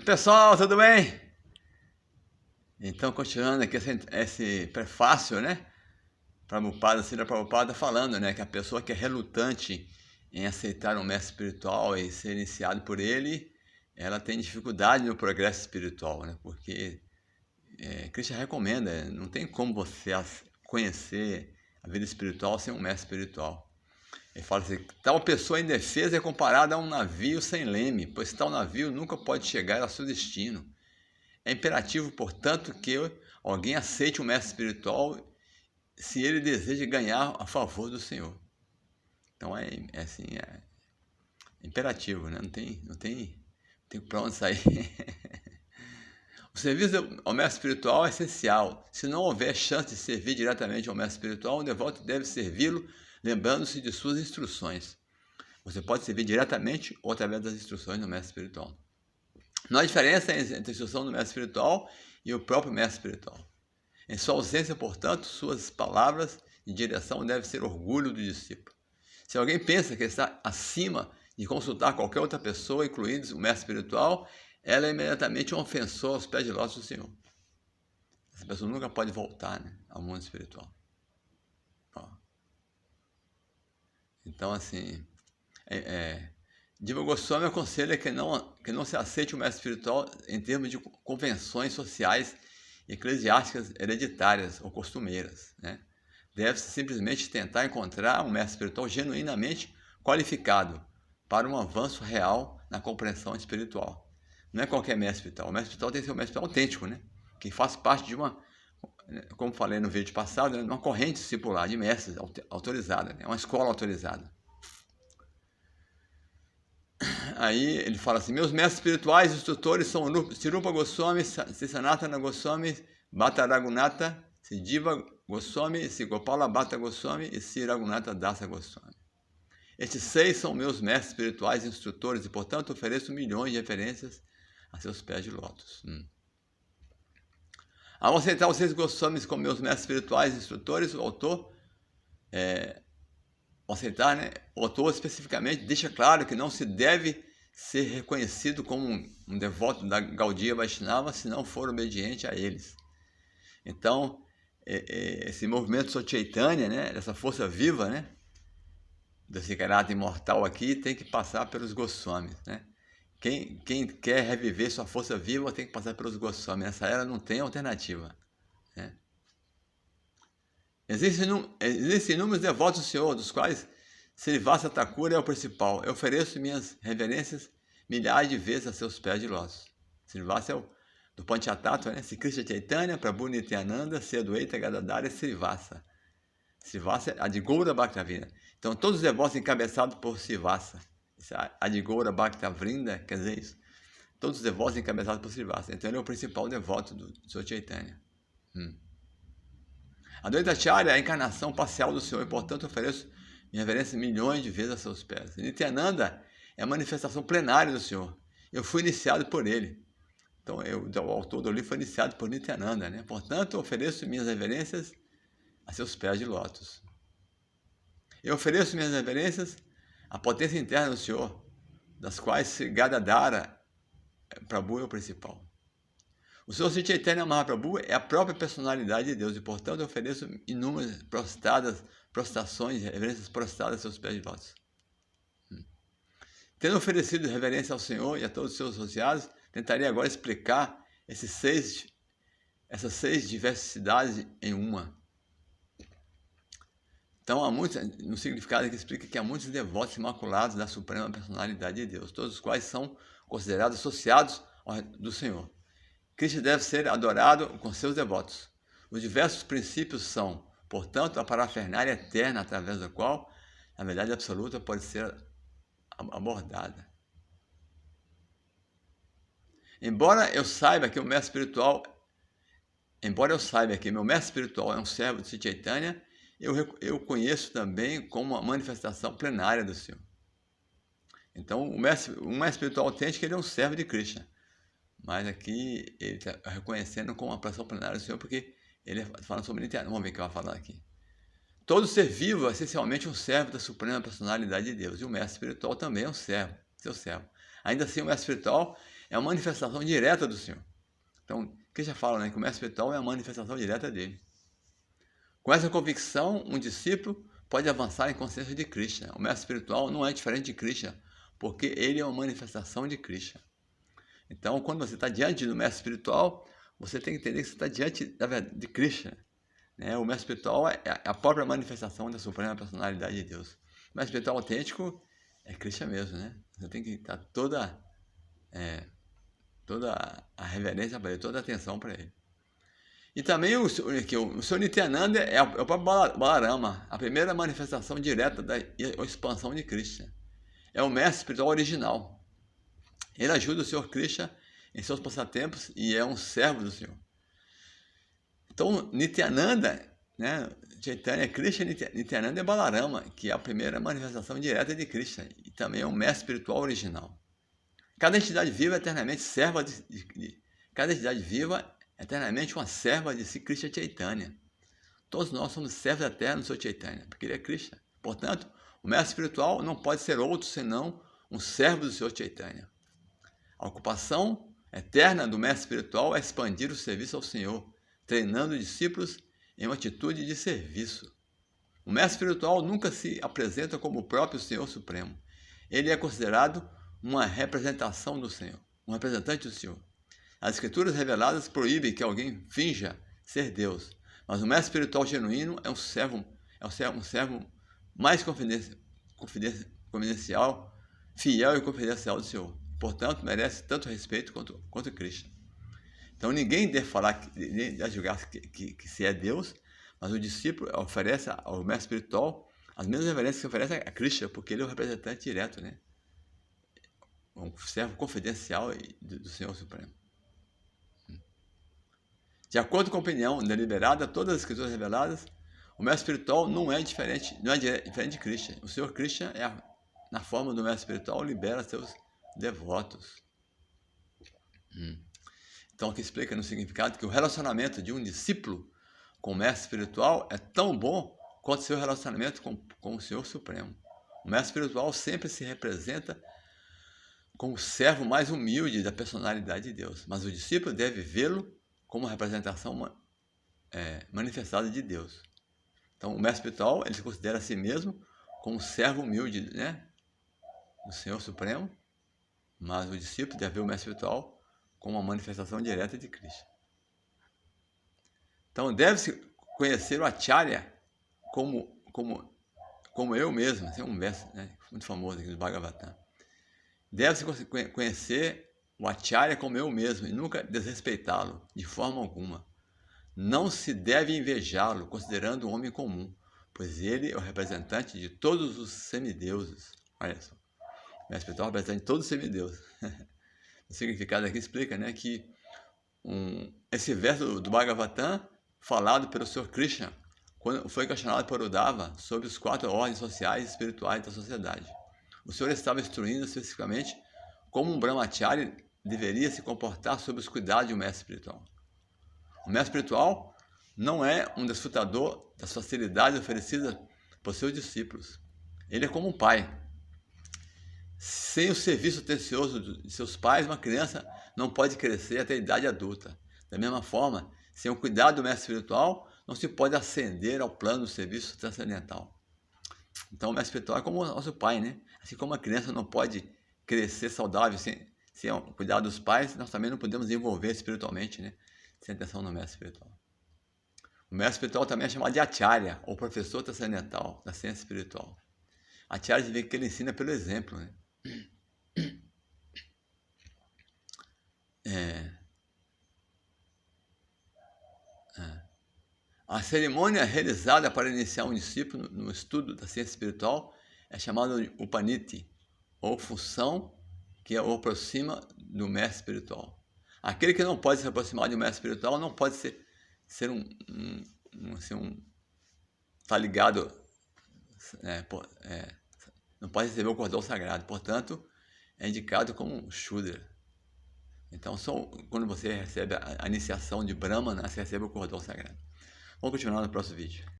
Pessoal, tudo bem? Então, continuando aqui esse prefácio, né? Srila Prabhupada falando, né? Que a pessoa que é relutante em aceitar um mestre espiritual e ser iniciado por ele, ela tem dificuldade no progresso espiritual, né? Porque Krishna recomenda, não tem como você conhecer a vida espiritual sem um mestre espiritual. Ele fala assim, tal pessoa indefesa é comparada a um navio sem leme, pois tal navio nunca pode chegar ao seu destino. É imperativo, portanto, que alguém aceite o mestre espiritual se ele deseja ganhar a favor do Senhor. Então é imperativo, né? Não tem para onde sair. O serviço ao mestre espiritual é essencial. Se não houver chance de servir diretamente ao mestre espiritual, o devoto deve servi-lo lembrando-se de suas instruções. Você pode servir diretamente ou através das instruções do mestre espiritual. Não há diferença entre a instrução do mestre espiritual e o próprio mestre espiritual. Em sua ausência, portanto, suas palavras de direção devem ser orgulho do discípulo. Se alguém pensa que está acima de consultar qualquer outra pessoa, incluindo o mestre espiritual, ela é imediatamente um ofensor aos pés de lótus do Senhor. Essa pessoa nunca pode voltar, né, ao mundo espiritual. Então, assim, Diva Goswami aconselha que não se aceite o mestre espiritual em termos de convenções sociais, eclesiásticas, hereditárias ou costumeiras, né? Deve-se simplesmente tentar encontrar um mestre espiritual genuinamente qualificado para um avanço real na compreensão espiritual. Não é qualquer mestre espiritual. O mestre espiritual tem que ser um mestre espiritual autêntico, né? Que faz parte de uma, como falei no vídeo passado, uma corrente discipular de mestres autorizada, né? Uma escola autorizada. Aí ele fala assim, meus mestres espirituais e instrutores são Sirupa Goswami, Sanatana Goswami, Bhatta Raghunatha, Diva Goswami, Gopala Bhatta Goswami e Sri Raghunatha Dasa Goswami. Estes 6 são meus mestres espirituais e instrutores e, portanto, ofereço milhões de referências a seus pés de lótus. Ao aceitar os 6 Goswamis como meus mestres espirituais e instrutores, o autor... Ao aceitar, né, o autor especificamente deixa claro que não se deve ser reconhecido como um devoto da Gaudiya Vaishnava se não for obediente a eles. Então, esse movimento Chaitanya, né, essa força viva, né, desse caráter imortal aqui, tem que passar pelos Goswamis, né? Quem quer reviver sua força viva tem que passar pelos Goswamis. Nessa era não tem alternativa, né? Existem inúmeros devotos do Senhor, dos quais Srivasa Thakura é o principal. Eu ofereço minhas reverências milhares de vezes a seus pés de lótus. Srivasa é do Panchatattva, né? Sri Krishna Chaitanya, Prabhu Nityananda, Sri Adwaita Gadadhara e Srivasa. Srivasa é Adigoura Bhaktavrinda. Então, todos os devotos encabeçados por Srivasa. Adigoura Bhaktavrinda, quer dizer isso. Todos os devotos encabeçados por Srivasa. Então, ele é o principal devoto do Sr. Chaitanya. Adwaita Acharya é a encarnação parcial do Senhor e, portanto, ofereço minha reverência milhões de vezes a seus pés. Nityananda é a manifestação plenária do Senhor. Eu fui iniciado por ele. Então, o autor do livro foi iniciado por Nityananda, né? Portanto, ofereço minhas reverências a seus pés de lótus. Eu ofereço minhas reverências à potência interna do Senhor, das quais Gadadhara Prabhu é o principal. O Senhor Sri Chaitanya Mahaprabhu é a própria personalidade de Deus e, portanto, eu ofereço inúmeras prostrações, reverências prostradas a seus pés de lótus. Tendo oferecido reverência ao Senhor e a todos os seus associados, tentarei agora explicar essas 6 diversidades em uma. Então, no significado que explica que há muitos devotos imaculados da Suprema Personalidade de Deus, todos os quais são considerados associados do Senhor. Krishna deve ser adorado com seus devotos. Os diversos princípios são, portanto, a parafernália eterna através da qual a verdade absoluta pode ser abordada. Embora eu saiba que meu mestre espiritual é um servo de Sri Chaitanya, eu conheço também como uma manifestação plenária do Senhor. Então, um mestre espiritual autêntico, ele é um servo de Krishna. Mas aqui ele está reconhecendo como uma aplicação plenária do Senhor, porque ele fala sobre Nityananda. Vamos ver o que vai falar aqui. Todo ser vivo é essencialmente um servo da Suprema Personalidade de Deus. E o mestre espiritual também é um servo, seu servo. Ainda assim, o mestre espiritual é uma manifestação direta do Senhor. Então, Krishna fala, né, que o mestre espiritual é a manifestação direta dele. Com essa convicção, um discípulo pode avançar em consciência de Krishna. O mestre espiritual não é diferente de Krishna, porque ele é uma manifestação de Krishna. Então, quando você está diante do mestre espiritual, você tem que entender que você está diante de Krishna. Né? O mestre espiritual é a própria manifestação da suprema personalidade de Deus. O mestre espiritual autêntico é Krishna mesmo, né? Você tem que dar toda a reverência para ele, toda a atenção para ele. E também o Senhor Nityananda é o próprio Balarama, a primeira manifestação direta da expansão de Krishna. É o mestre espiritual original. Ele ajuda o Senhor Krishna em seus passatempos e é um servo do Senhor. Então, Nityananda, né, Chaitanya Krishna, Nityananda é Balarama, que é a primeira manifestação direta de Krishna e também é um mestre espiritual original. Cada entidade viva é eternamente serva cada entidade viva é eternamente uma serva de si, Krishna Chaitanya. Todos nós somos servos eternos do Senhor Chaitanya, porque ele é Krishna. Portanto, o mestre espiritual não pode ser outro senão um servo do Senhor Chaitanya. A ocupação eterna do mestre espiritual é expandir o serviço ao Senhor, treinando discípulos em uma atitude de serviço. O mestre espiritual nunca se apresenta como o próprio Senhor Supremo. Ele é considerado uma representação do Senhor, um representante do Senhor. As escrituras reveladas proíbem que alguém finja ser Deus, mas o mestre espiritual genuíno é um servo mais confidencial, fiel e confidencial do Senhor. Portanto, merece tanto respeito quanto Krishna. Então, ninguém deve falar, nem deve julgar que se é Deus, mas o discípulo oferece ao mestre espiritual as mesmas reverências que oferece a Krishna, porque ele é o representante direto, né? Um servo confidencial do Senhor Supremo. De acordo com a opinião deliberada, todas as escrituras reveladas, o mestre espiritual não é diferente de Krishna. O Senhor Krishna, na forma do mestre espiritual, libera seus devotos. Então, aqui explica no significado que o relacionamento de um discípulo com o mestre espiritual é tão bom quanto seu relacionamento com o Senhor Supremo. O mestre espiritual sempre se representa como o servo mais humilde da personalidade de Deus, mas o discípulo deve vê-lo como representação manifestada de Deus. Então, o mestre espiritual, ele se considera a si mesmo como um servo humilde, né, do Senhor Supremo, mas o discípulo deve ver o mestre espiritual como uma manifestação direta de Krishna. Então, deve-se conhecer o Acharya como eu mesmo. Esse é um verso, né, muito famoso aqui do Bhagavatam. Deve-se conhecer o Acharya como eu mesmo e nunca desrespeitá-lo de forma alguma. Não se deve invejá-lo, considerando um homem comum, pois ele é o representante de todos os semideuses. Olha só, o mestre espiritual é o representante de todos os semideuses. O significado aqui explica, né, que esse verso do Bhagavatam, falado pelo Senhor Krishna, quando foi questionado por Uddhava sobre as 4 ordens sociais e espirituais da sociedade. O Senhor estava instruindo especificamente como um brahmachari deveria se comportar sob os cuidados de um mestre espiritual. O mestre espiritual não é um desfrutador das facilidades oferecidas por seus discípulos. Ele é como um pai. Sem o serviço atencioso de seus pais, uma criança não pode crescer até a idade adulta. Da mesma forma, sem o cuidado do mestre espiritual, não se pode ascender ao plano do serviço transcendental. Então, o mestre espiritual é como o nosso pai, né? Assim como a criança não pode crescer saudável sem o cuidado dos pais, nós também não podemos desenvolver espiritualmente, né? Sem atenção no mestre espiritual. O mestre espiritual também é chamado de Acharya, ou professor transcendental da ciência espiritual. Acharya significa que ele ensina pelo exemplo, né? A cerimônia realizada para iniciar um discípulo no estudo da ciência espiritual é chamada de Upaniti, ou função que o aproxima do mestre espiritual. Aquele que não pode se aproximar de um mestre espiritual não pode ser tá ligado, não pode receber o cordão sagrado, portanto, é indicado como um Shudra. Então, só quando você recebe a iniciação de Brahmana, você recebe o cordão sagrado. Vamos continuar no próximo vídeo.